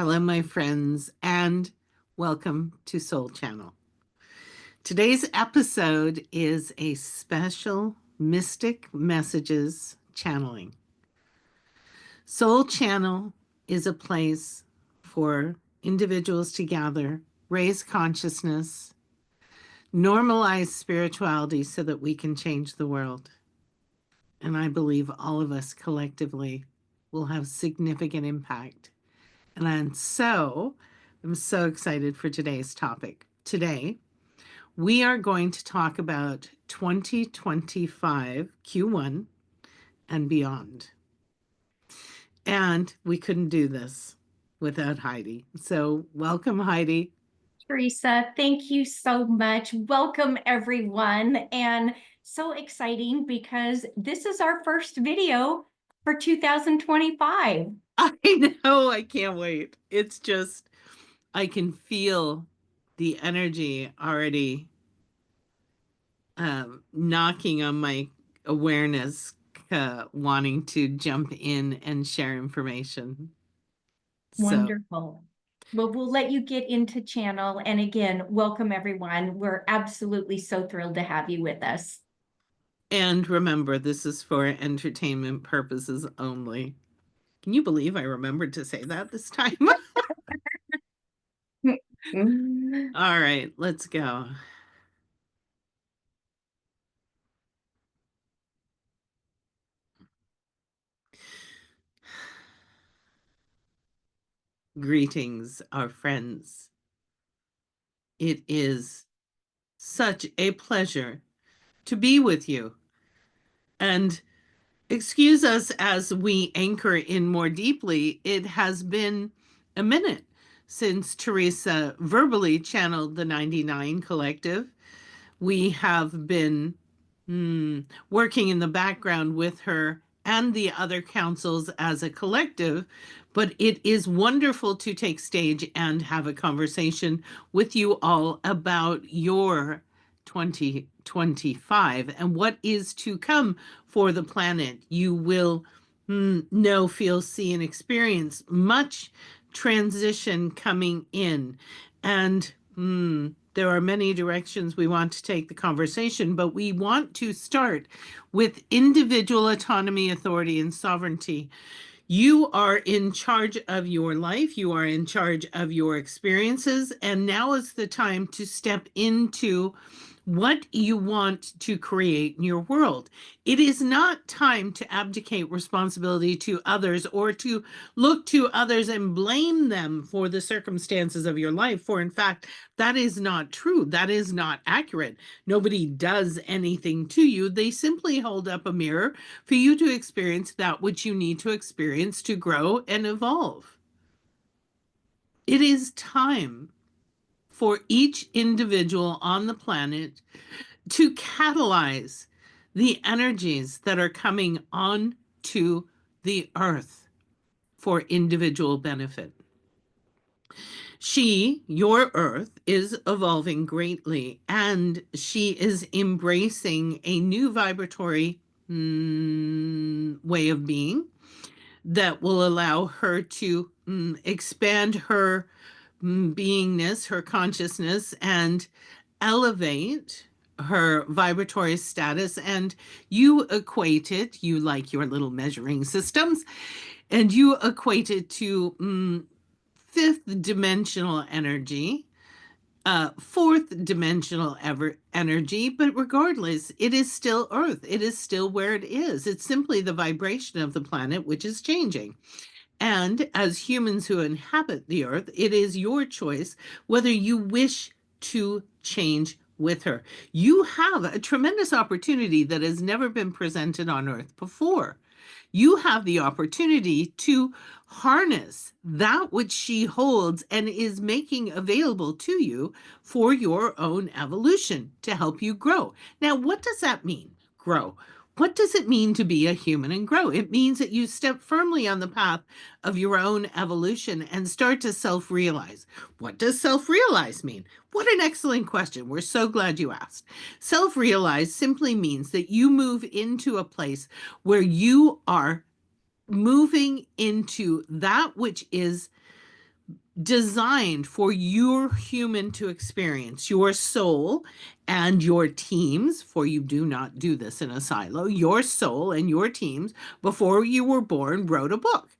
Hello, my friends, and welcome to Soul Channel. Today's episode is a special Mystic Messages channeling. Soul Channel is a place for individuals to gather, raise consciousness, normalize spirituality so that we can change the world. And I believe all of us collectively will have significant impact. And I'm so excited for today's topic. Today, we are going to talk about 2025 Q1 and beyond. And we couldn't do this without Heidi. So welcome, Heidi. Teresa, thank you so much. Welcome, everyone. And so exciting because this is our first video for 2025. I know, I can't wait. It's just, I can feel the energy already knocking on my awareness, wanting to jump in and share information. So, Wonderful. Well, we'll let you get into channel. And again, welcome, everyone. We're absolutely so thrilled to have you with us. and remember, this is for entertainment purposes only. Can you believe I remembered to say that this time? All right, let's go. Greetings, our friends. It is such a pleasure to be with you. And excuse us as we anchor in more deeply. It has been a minute since Teresa verbally channeled the 99 Collective. We have been working in the background with her and the other councils as a collective, but it is wonderful to take stage and have a conversation with you all about your 2025 and what is to come for the planet. You will know, feel, see, and experience much transition coming in. And there are many directions we want to take the conversation, but we want to start with individual autonomy, authority, and sovereignty. You are in charge of your life. You are in charge of your experiences. And now is the time to step into what you want to create in your world. It is not time to abdicate responsibility to others or to look to others and blame them for the circumstances of your life. For in fact, that is not true. That is not accurate. Nobody does anything to you. They simply hold up a mirror for you to experience that which you need to experience to grow and evolve. It is time for each individual on the planet to catalyze the energies that are coming on to the earth for individual benefit. She, your earth, is evolving greatly, and she is embracing a new vibratory way of being that will allow her to expand her beingness, her consciousness, and elevate her vibratory status. And you equate it, you like your little measuring systems, and you equate it to fifth dimensional energy, fourth dimensional energy, but regardless, it is still Earth. It is still where it is. It's simply the vibration of the planet, which is changing. And as humans who inhabit the earth, it is your choice whether you wish to change with her. You have a tremendous opportunity that has never been presented on earth before. You have the opportunity to harness that which she holds and is making available to you for your own evolution to help you grow. Now, what does that mean, grow? What does it mean to be a human and grow? It means that you step firmly on the path of your own evolution and start to self-realize. What does self-realize mean? What an excellent question. We're so glad you asked. Self-realize simply means that you move into a place where you are moving into that which is designed for your human to experience. Your soul and your teams, for you do not do this in a silo, your soul and your teams, before you were born, wrote a book.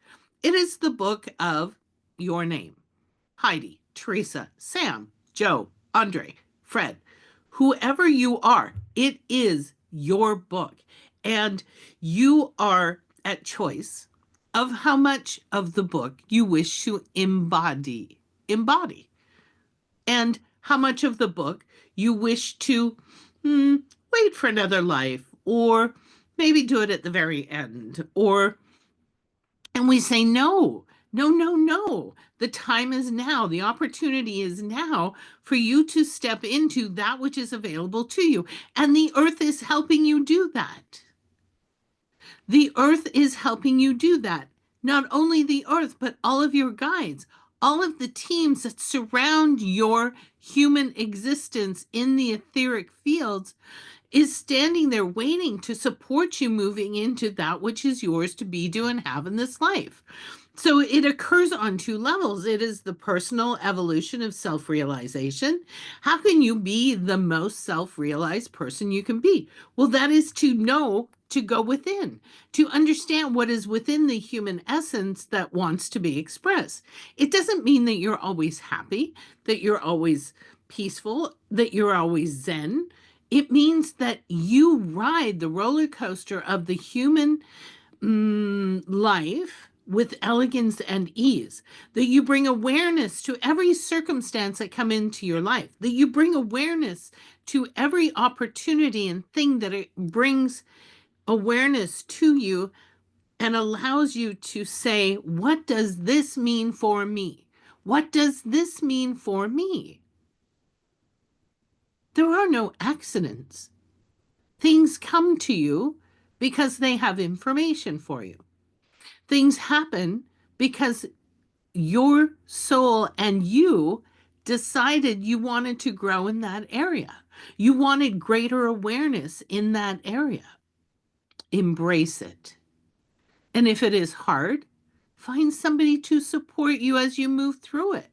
It is the book of your name. Heidi, Teresa, Sam, Joe, Andre, Fred, whoever you are, it is your book. And you are at choice of how much of the book you wish to embody, and how much of the book you wish to wait for another life, or maybe do it at the very end, or and we say, no, no, no, no. The time is now. The opportunity is now for you to step into that which is available to you. And the earth is helping you do that. The earth is helping you do that. Not only the earth, but all of your guides, all of the teams that surround your human existence in the etheric fields is standing there waiting to support you moving into that which is yours to be, do, and have in this life. So it occurs on two levels. It is the personal evolution of self-realization. How can you be the most self-realized person you can be? Well, that is to know, to go within, to understand what is within the human essence that wants to be expressed. It doesn't mean that you're always happy, that you're always peaceful, that you're always zen. It means that you ride the roller coaster of the human life with elegance and ease, that you bring awareness to every circumstance that come into your life, that you bring awareness to every opportunity and thing that it brings awareness to you, and allows you to say, what does this mean for me? What does this mean for me? There are no accidents. Things come to you because they have information for you. Things happen because your soul and you decided you wanted to grow in that area. You wanted greater awareness in that area. Embrace it. And if it is hard, find somebody to support you as you move through it.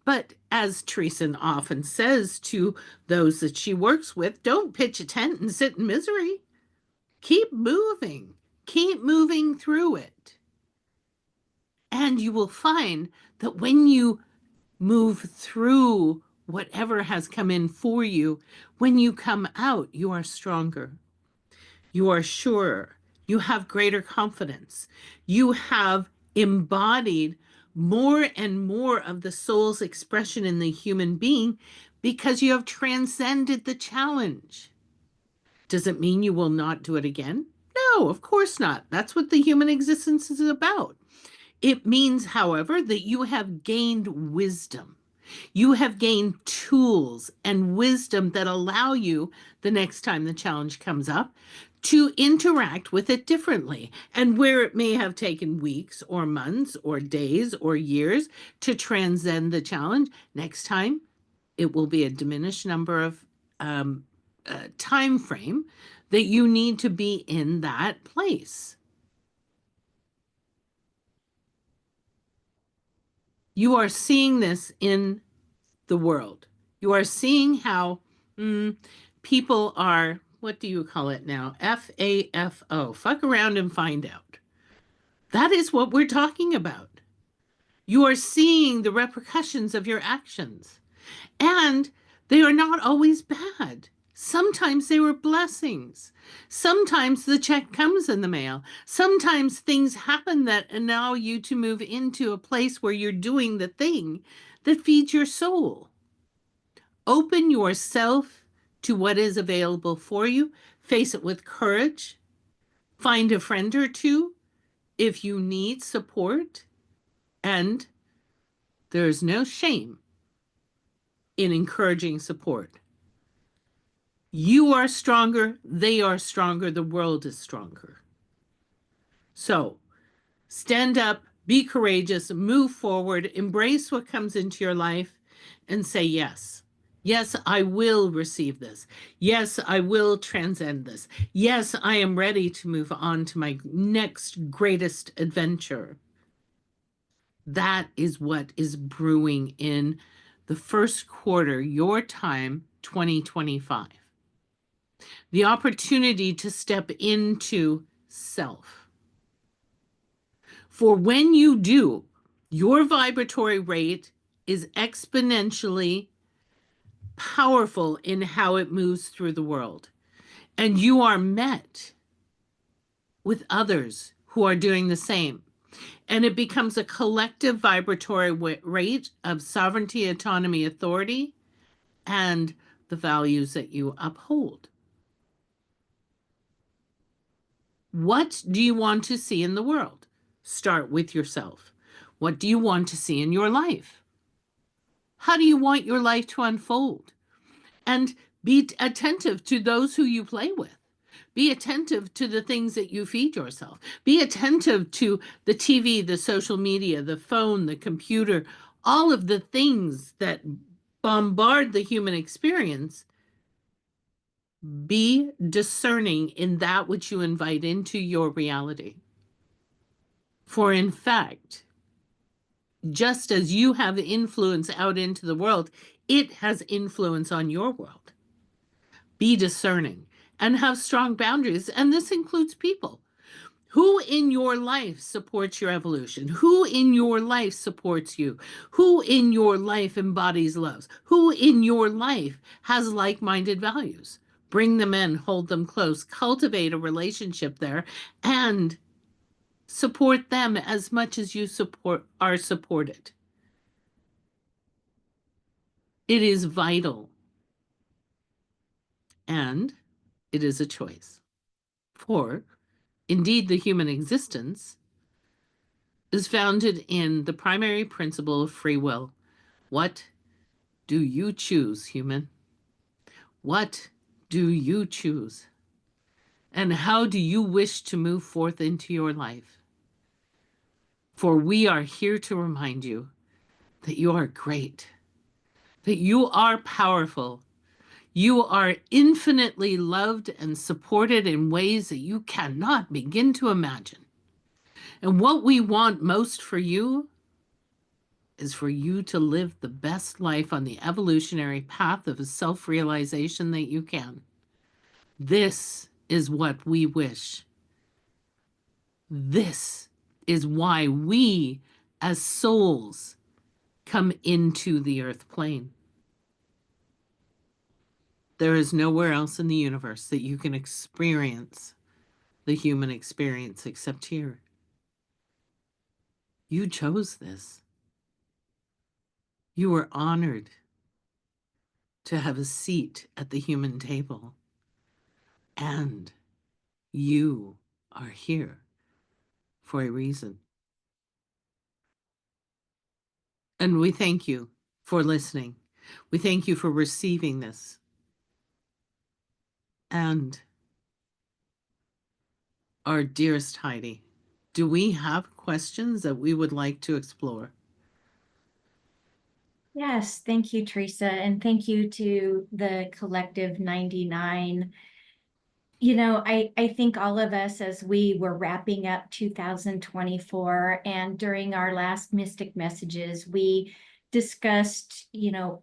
But as Teresa often says to those that she works with, don't pitch a tent and sit in misery. Keep moving. Keep moving through it. And you will find that when you move through whatever has come in for you, when you come out, you are stronger. You are surer. You have greater confidence. You have embodied more and more of the soul's expression in the human being because you have transcended the challenge. Does it mean you will not do it again? No, of course not. That's what the human existence is about. It means, however, that you have gained wisdom. You have gained tools and wisdom that allow you, the next time the challenge comes up, to interact with it differently. And where it may have taken weeks or months or days or years to transcend the challenge, next time it will be a diminished number of time frame that you need to be in that place. You are seeing this in the world. You are seeing how people are, what do you call it now? FAFO, fuck around and find out. That is what we're talking about. You are seeing the repercussions of your actions. And they are not always bad. Sometimes they were blessings. Sometimes the check comes in the mail. Sometimes things happen that allow you to move into a place where you're doing the thing that feeds your soul. Open yourself to what is available for you. Face it with courage. Find a friend or two if you need support. And there's no shame in encouraging support. You are stronger, they are stronger, the world is stronger. So stand up, be courageous, move forward, embrace what comes into your life, and say yes. Yes, I will receive this. Yes, I will transcend this. Yes, I am ready to move on to my next greatest adventure. That is what is brewing in the first quarter, your time, 2025. The opportunity to step into self. For when you do, your vibratory rate is exponentially powerful in how it moves through the world. And you are met with others who are doing the same. And it becomes a collective vibratory rate of sovereignty, autonomy, authority, and the values that you uphold. What do you want to see in the world? Start with yourself. What do you want to see in your life? How do you want your life to unfold? And be attentive to those who you play with. Be attentive to the things that you feed yourself. Be attentive to the TV, the social media, the phone, the computer, all of the things that bombard the human experience. Be discerning in that which you invite into your reality. For in fact, just as you have influence out into the world, it has influence on your world. Be discerning and have strong boundaries. And this includes people. Who in your life supports your evolution? Who in your life supports you? Who in your life embodies love? Who in your life has like minded values? Bring them in, hold them close, cultivate a relationship there, and support them as much as you are supported. It is vital, and it is a choice. For indeed, the human existence is founded in the primary principle of free will. What do you choose, human? What do you choose? And how do you wish to move forth into your life? For we are here to remind you that you are great, that you are powerful, you are infinitely loved and supported in ways that you cannot begin to imagine. And what we want most for you is for you to live the best life on the evolutionary path of self realization that you can. This is what we wish. This is why we, as souls, come into the earth plane. There is nowhere else in the universe that you can experience the human experience except here. You chose this. You were honored to have a seat at the human table. And you are here for a reason. And we thank you for listening. We thank you for receiving this. And our dearest Heidi, do we have questions that we would like to explore? Yes, thank you, Teresa, and thank you to the Collective 99. I think all of us, as we were wrapping up 2024 and during our last Mystic Messages, we discussed,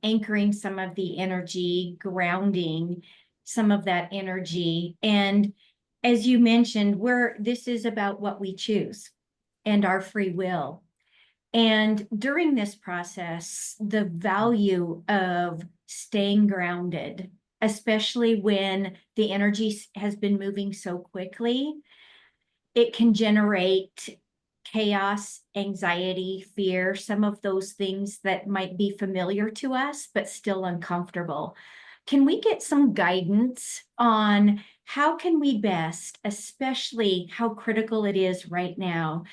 anchoring some of the energy, grounding some of that energy. And as you mentioned, this is about what we choose and our free will. And during this process, the value of staying grounded, especially when the energy has been moving so quickly, it can generate chaos, anxiety, fear, some of those things that might be familiar to us, but still uncomfortable. Can we get some guidance on how can we best, especially how critical it is right now,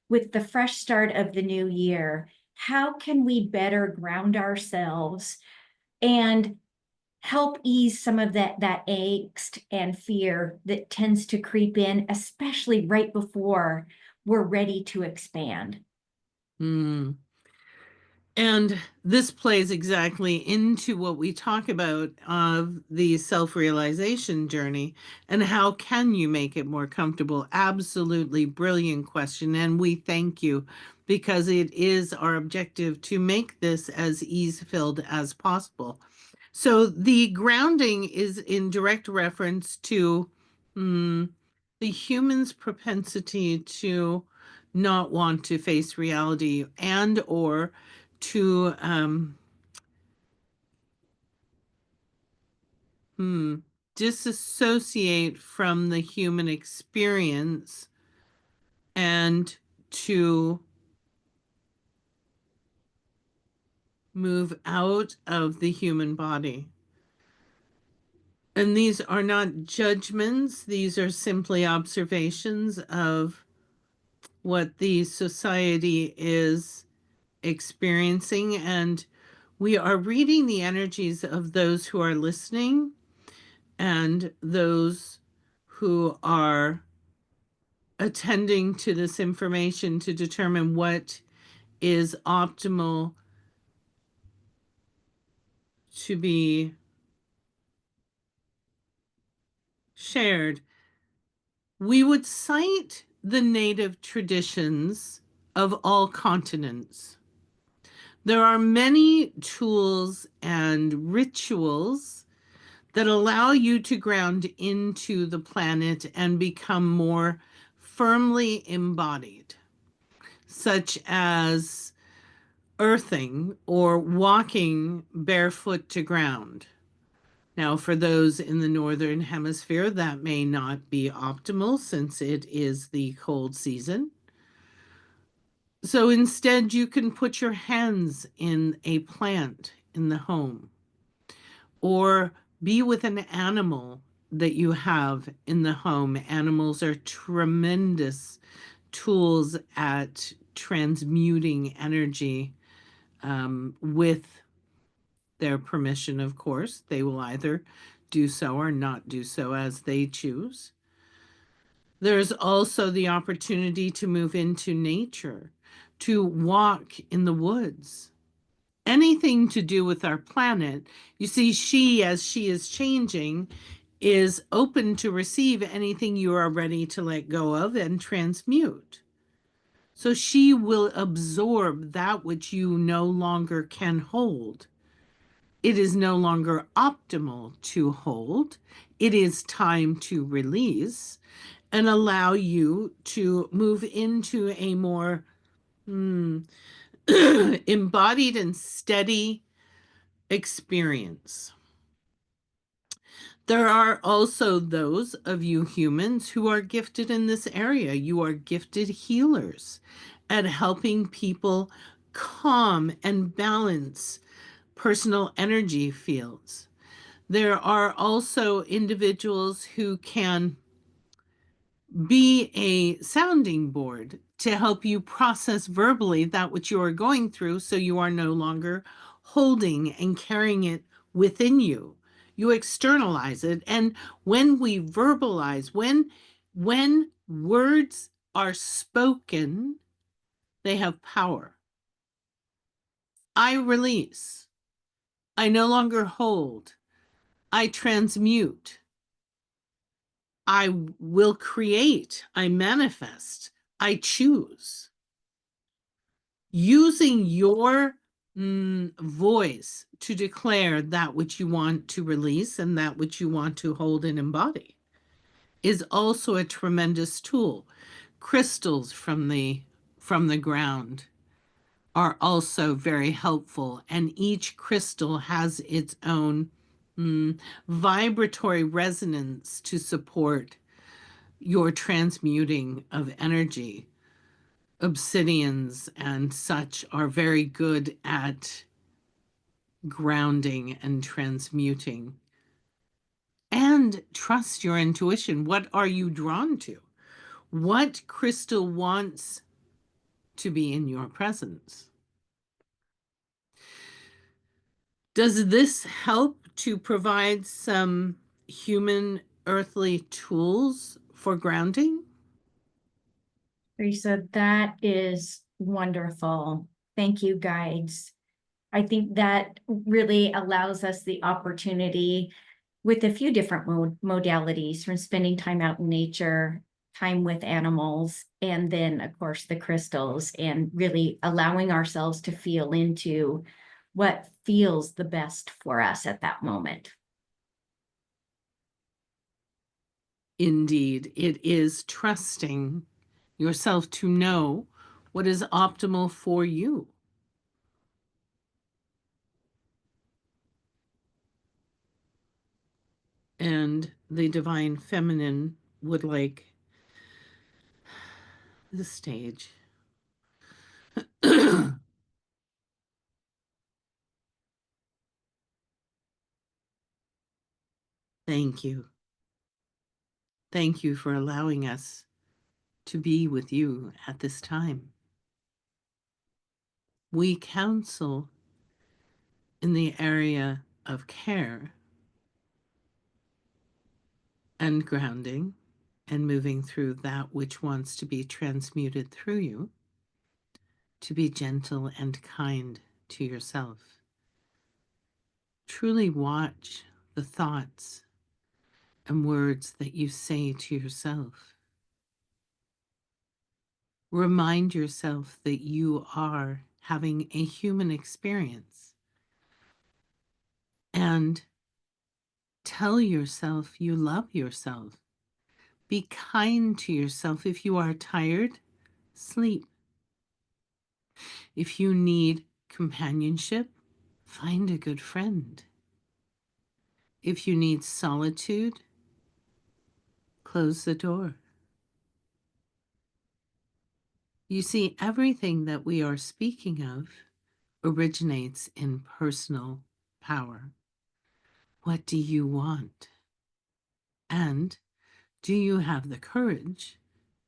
with the fresh start of the new year, how can we better ground ourselves and help ease some of that angst and fear that tends to creep in, especially right before we're ready to expand? Hmm. And this plays exactly into what we talk about of the self-realization journey and how can you make it more comfortable? Absolutely brilliant question. And we thank you because it is our objective to make this as ease-filled as possible. So the grounding is in direct reference to mm, the human's propensity to not want to face reality and or to disassociate from the human experience and to move out of the human body. And these are not judgments, these are simply observations of what the society is experiencing. And we are reading the energies of those who are listening and those who are attending to this information to determine what is optimal to be shared. We would cite the native traditions of all continents. There are many tools and rituals that allow you to ground into the planet and become more firmly embodied, such as earthing or walking barefoot to ground. Now, for those in the northern hemisphere, that may not be optimal since it is the cold season. So instead, you can put your hands in a plant in the home or be with an animal that you have in the home. Animals are tremendous tools at transmuting energy with their permission, of course. They will either do so or not do so as they choose. There's also the opportunity to move into nature, to walk in the woods. Anything to do with our planet. You see, she, as she is changing, is open to receive anything you are ready to let go of and transmute. So she will absorb that which you no longer can hold. It is no longer optimal to hold. It is time to release and allow you to move into a more embodied and steady experience. There are also those of you humans who are gifted in this area. You are gifted healers at helping people calm and balance personal energy fields. There are also individuals who can be a sounding board to help you process verbally that which you are going through so you are no longer holding and carrying it within you. You externalize it. And when we verbalize, when words are spoken, they have power. I release. I no longer hold. I transmute. I will create. I manifest. I choose. Using your voice to declare that which you want to release and that which you want to hold and embody is also a tremendous tool. Crystals from the ground are also very helpful, and each crystal has its own vibratory resonance to support your transmuting of energy. Obsidians and such are very good at grounding and transmuting. And trust your intuition. What are you drawn to? What crystal wants to be in your presence? Does this help to provide some human earthly tools for grounding? Teresa, that is wonderful. Thank you, guides. I think that really allows us the opportunity with a few different modalities, from spending time out in nature, time with animals, and then, of course, the crystals, and really allowing ourselves to feel into what feels the best for us at that moment. Indeed, it is trusting yourself to know what is optimal for you. And the divine feminine would like the stage. Thank you. Thank you for allowing us to be with you at this time. We counsel in the area of care and grounding and moving through that which wants to be transmuted through you, to be gentle and kind to yourself. Truly watch the thoughts and words that you say to yourself. Remind yourself that you are having a human experience, and tell yourself you love yourself. Be kind to yourself. If you are tired, sleep. If you need companionship, find a good friend. If you need solitude, close the door. You see, everything that we are speaking of originates in personal power. What do you want? And do you have the courage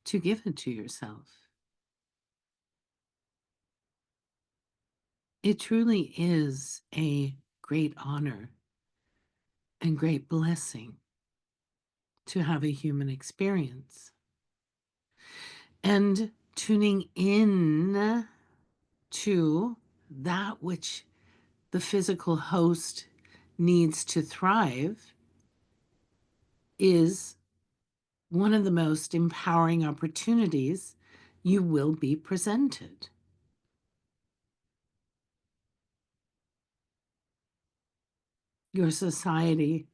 to give it to yourself? It truly is a great honor and great blessing to have a human experience. And tuning in to that which the physical host needs to thrive is one of the most empowering opportunities you will be presented. Your society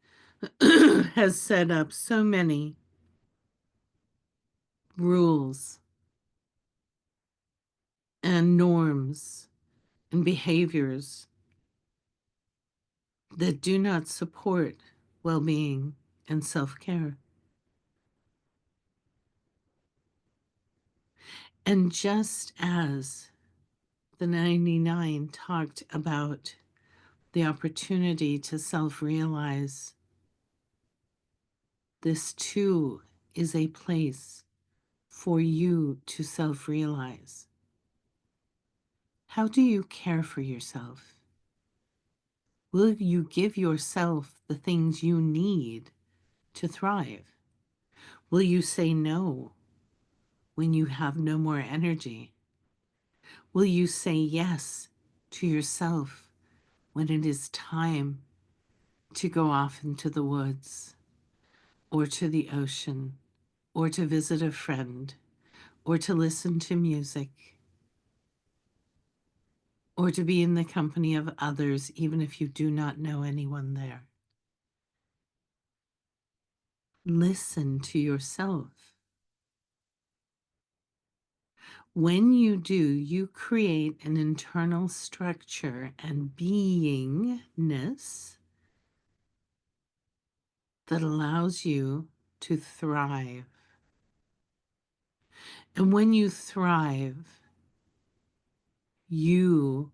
has set up so many rules and norms and behaviors that do not support well being and self care. And just as the 99 talked about the opportunity to self realize, this too is a place for you to self realize. How do you care for yourself? Will you give yourself the things you need to thrive? Will you say no when you have no more energy? Will you say yes to yourself when it is time to go off into the woods, or to the ocean, or to visit a friend, or to listen to music, or to be in the company of others, even if you do not know anyone there? Listen to yourself. When you do, you create an internal structure and beingness that allows you to thrive. And when you thrive, you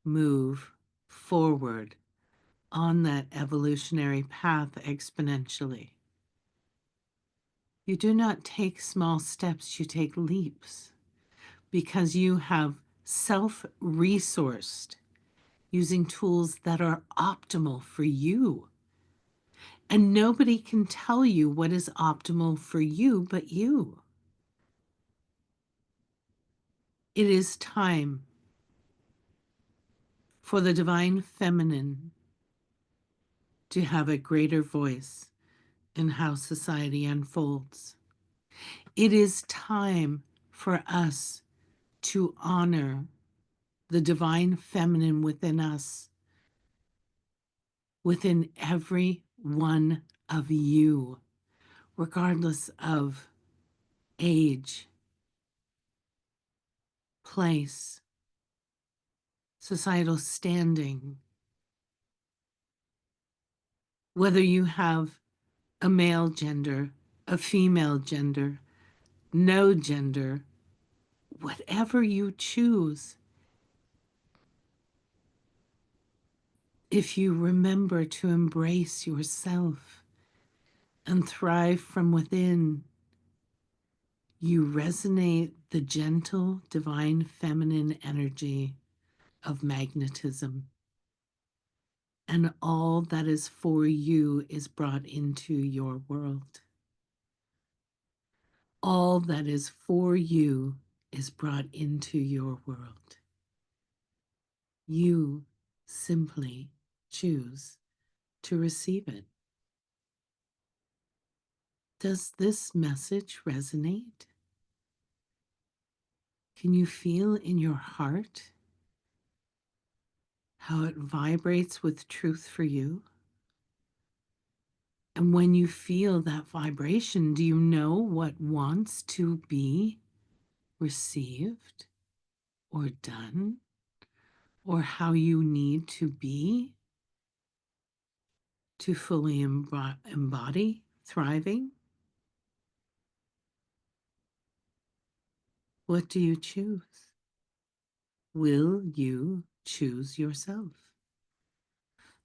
move forward on that evolutionary path exponentially. You do not take small steps, you take leaps, because you have self resourced using tools that are optimal for you. And nobody can tell you what is optimal for you but you. It is time for the divine feminine to have a greater voice in how society unfolds. It is time for us to honor the divine feminine within us, within every one of you, regardless of age, place, societal standing, whether you have a male gender, a female gender, no gender, whatever you choose, if you remember to embrace yourself and thrive from within, you resonate the gentle, divine feminine energy of magnetism. And all that is for you is brought into your world. All that is for you is brought into your world. You simply choose to receive it. Does this message resonate? Can you feel in your heart how it vibrates with truth for you? And when you feel that vibration, do you know what wants to be received or done, or how you need to be to fully embody thriving? What do you choose? Will you choose yourself?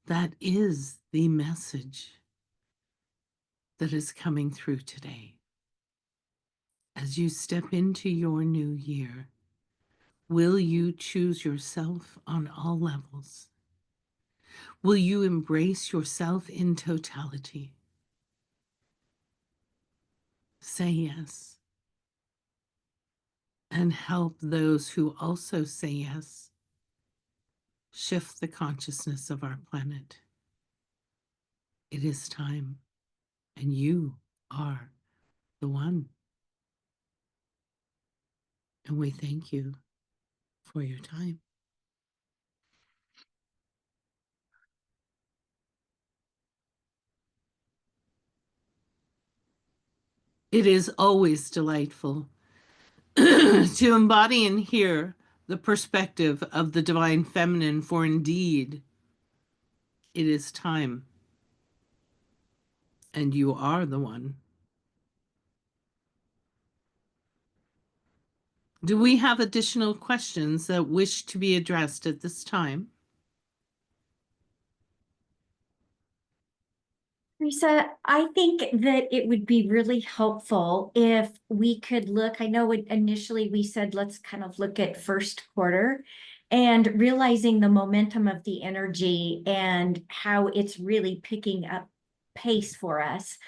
That is the message that is coming through today. As you step into your new year, will you choose yourself on all levels? Will you embrace yourself in totality? Say yes and help those who also say yes shift the consciousness of our planet. It is time, and you are the one. And we thank you for your time. It is always delightful to embody and hear the perspective of the divine feminine, for indeed it is time, and you are the one. Do we have additional questions that wish to be addressed at this time? Teresa, I think that it would be really helpful if we could look. I know initially we said let's kind of look at first quarter and realizing the momentum of the energy and how it's really picking up pace for us.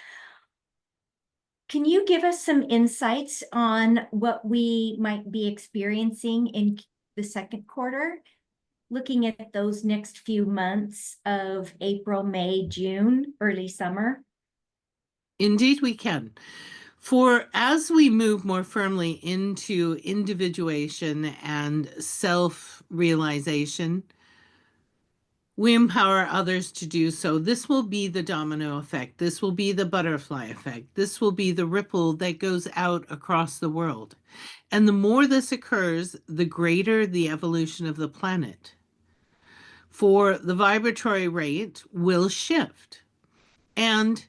Can you give us some insights on what we might be experiencing in the second quarter? Looking at those next few months of April, May, June, early summer. Indeed, we can. For as we move more firmly into individuation and self realization, we empower others to do so. This will be the domino effect. This will be the butterfly effect. This will be the ripple that goes out across the world. And the more this occurs, the greater the evolution of the planet. For the vibratory rate will shift, and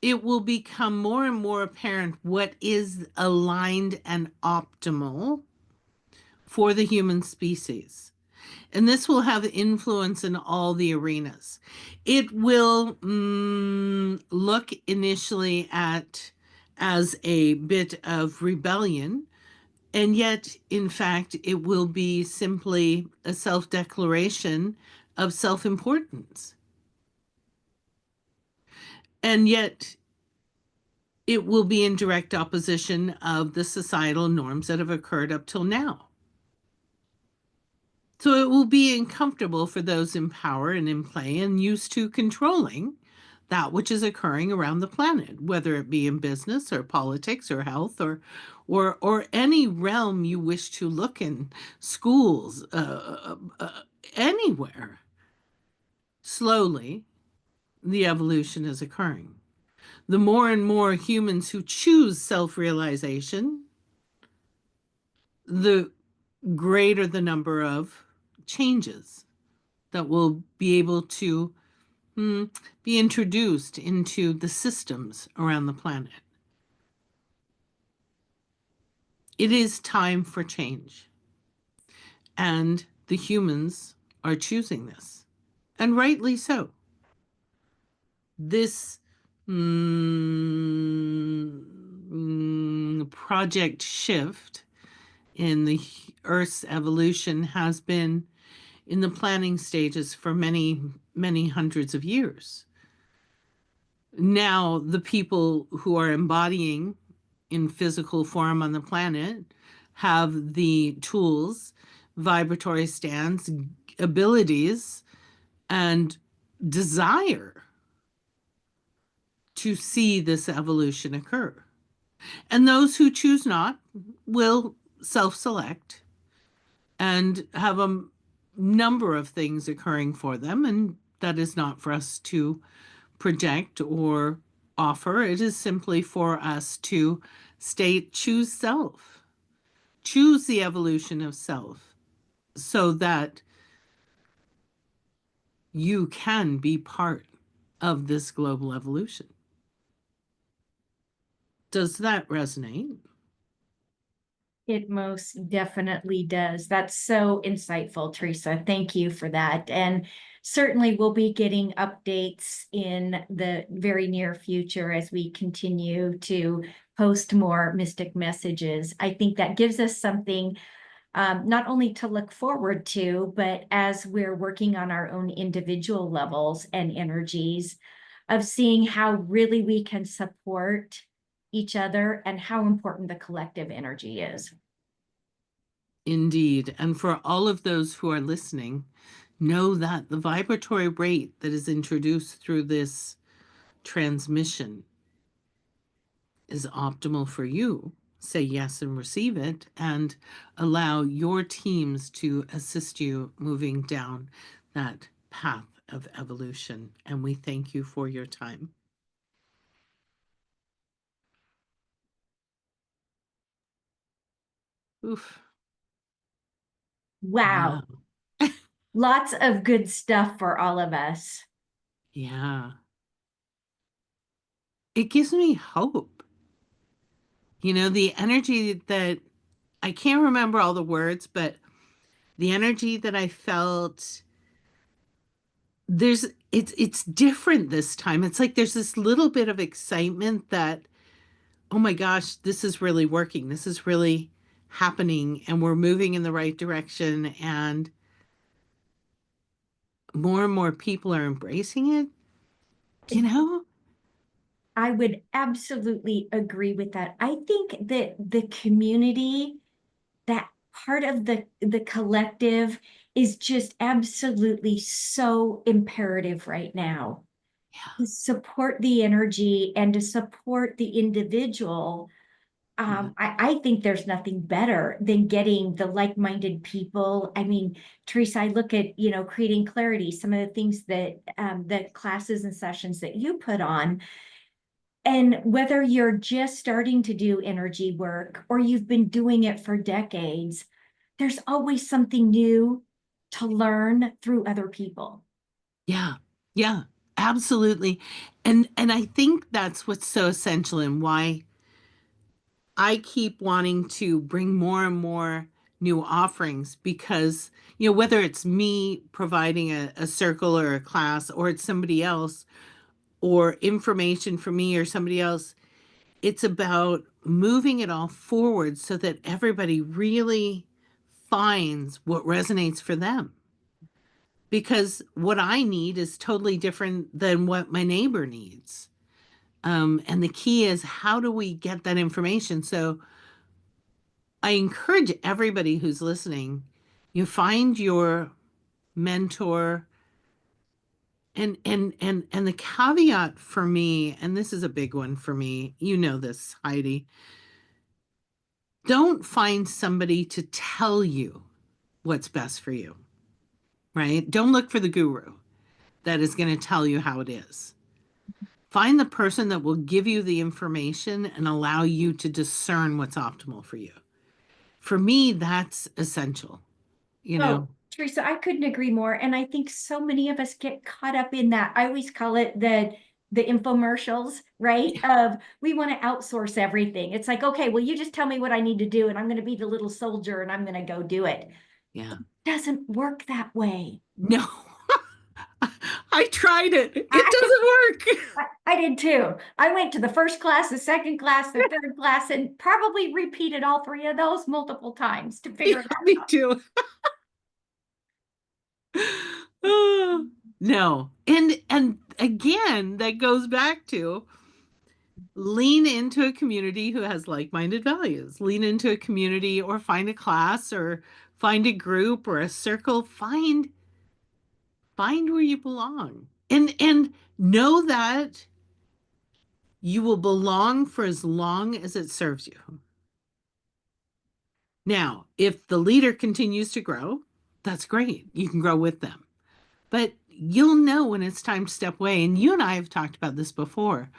it will become more and more apparent what is aligned and optimal for the human species. And this will have influence in all the arenas. It will look initially at as a bit of rebellion, and yet, in fact, it will be simply a self-declaration of self-importance. And yet, it will be in direct opposition of the societal norms that have occurred up till now. So it will be uncomfortable for those in power and in play and used to controlling that which is occurring around the planet, whether it be in business or politics or health or any realm you wish to look in, schools, anywhere. Slowly, the evolution is occurring. The more and more humans who choose self-realization, the greater the number of changes that will be able to be introduced into the systems around the planet. It is time for change, and the humans are choosing this, and rightly so. This project shift in the Earth's evolution has been in the planning stages for many, many hundreds of years. Now, the people who are embodying in physical form on the planet have the tools, vibratory stands, abilities, and desire to see this evolution occur. And those who choose not will self select and have a number of things occurring for them. And that is not for us to project or offer. It is simply for us to state choose self, choose the evolution of self so that you can be part of this global evolution. Does that resonate? It most definitely does. That's so insightful, Teresa. Thank you for that. And certainly we'll be getting updates in the very near future as we continue to post more mystic messages. I think that gives us something not only to look forward to, but as we're working on our own individual levels and energies of seeing how really we can support each other and how important the collective energy is. Indeed. And for all of those who are listening, know that the vibratory rate that is introduced through this transmission is optimal for you. Say yes and receive it, and allow your teams to assist you moving down that path of evolution. And we thank you for your time. Oof. Wow. Wow. Lots of good stuff for all of us. Yeah. It gives me hope. You know, the energy that I can't remember all the words, but the energy that I felt there's it's different this time. It's like there's this little bit of excitement that, oh my gosh, this is really working. This is really happening and we're moving in the right direction and more and more people are embracing it, you know? I would absolutely agree with that. I think that the community, that part of the collective is just absolutely so imperative right now Yeah. to support the energy and to support the individual. Yeah. I think there's nothing better than getting the like-minded people. I mean, Teresa, I look at, creating clarity, some of the things that the classes and sessions that you put on, and whether you're just starting to do energy work or you've been doing it for decades, there's always something new to learn through other people. Yeah. Yeah. Absolutely. And I think that's what's so essential and why I keep wanting to bring more and more new offerings because, whether it's me providing a circle or a class or it's somebody else or information for me or somebody else, it's about moving it all forward so that everybody really finds what resonates for them. Because what I need is totally different than what my neighbor needs. And the key is how do we get that information? So I encourage everybody who's listening You find your mentor, and the caveat for me, and this is a big one for me, you know this, Heidi, don't find somebody to tell you what's best for you, right? Don't look for the guru that is going to tell you how it is. Find the person that will give you the information and allow you to discern what's optimal for you. For me, that's essential, you know? Oh, Teresa, I couldn't agree more. And I think so many of us get caught up in that. I always call it the infomercials, right? Of we want to outsource everything. It's like, okay, well, you just tell me what I need to do, and I'm going to be the little soldier and I'm going to go do it. Yeah. Doesn't work that way. No, I tried it. It I, doesn't work. I did too. I went to the first class, the second class, the third class, and probably repeated all three of those multiple times to Yeah, figure it me out. too. Oh, no. And again, that goes back to lean into a community who has like-minded values. Lean into a community or find a class or find a group or a circle. Find where you belong. And know that you will belong for as long as it serves you. Now, if the leader continues to grow, that's great. You can grow with them. But you'll know when it's time to step away. And you and I have talked about this before.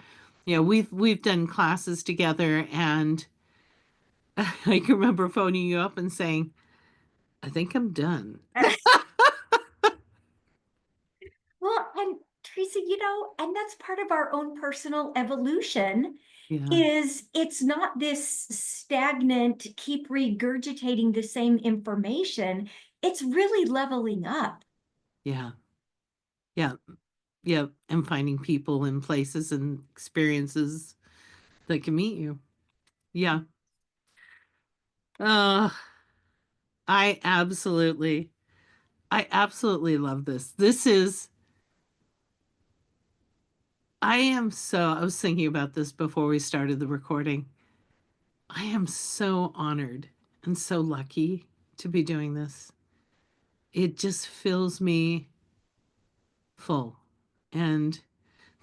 You know, we've done classes together, and I can remember phoning you up and saying, I think I'm done. Well, and Teresa, and that's part of our own personal evolution Yeah, is it's not this stagnant, keep regurgitating the same information. It's really leveling up. yeah, yeah, yeah. And finding people and places and experiences that can meet you. Yeah. Uh, I absolutely, I absolutely love this. I was thinking about this before we started the recording. I am so honored and so lucky to be doing this. It just fills me full. And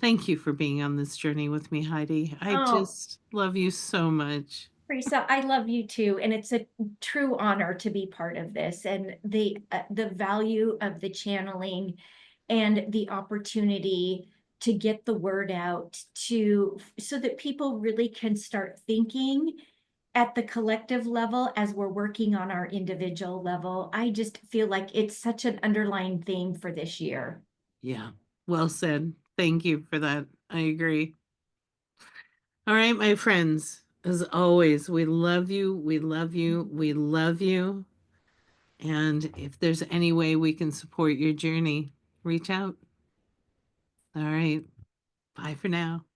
thank you for being on this journey with me, Heidi. I Oh, just love you so much. Teresa, I love you too, and it's a true honor to be part of this. And the value of the channeling and the opportunity to get the word out to so that people really can start thinking at the collective level as we're working on our individual level. I just feel like it's such an underlying theme for this year. Yeah, well said. Thank you for that. I agree. All right, my friends, as always, we love you. We love you. We love you. And if there's any way we can support your journey, reach out. All right. Bye for now.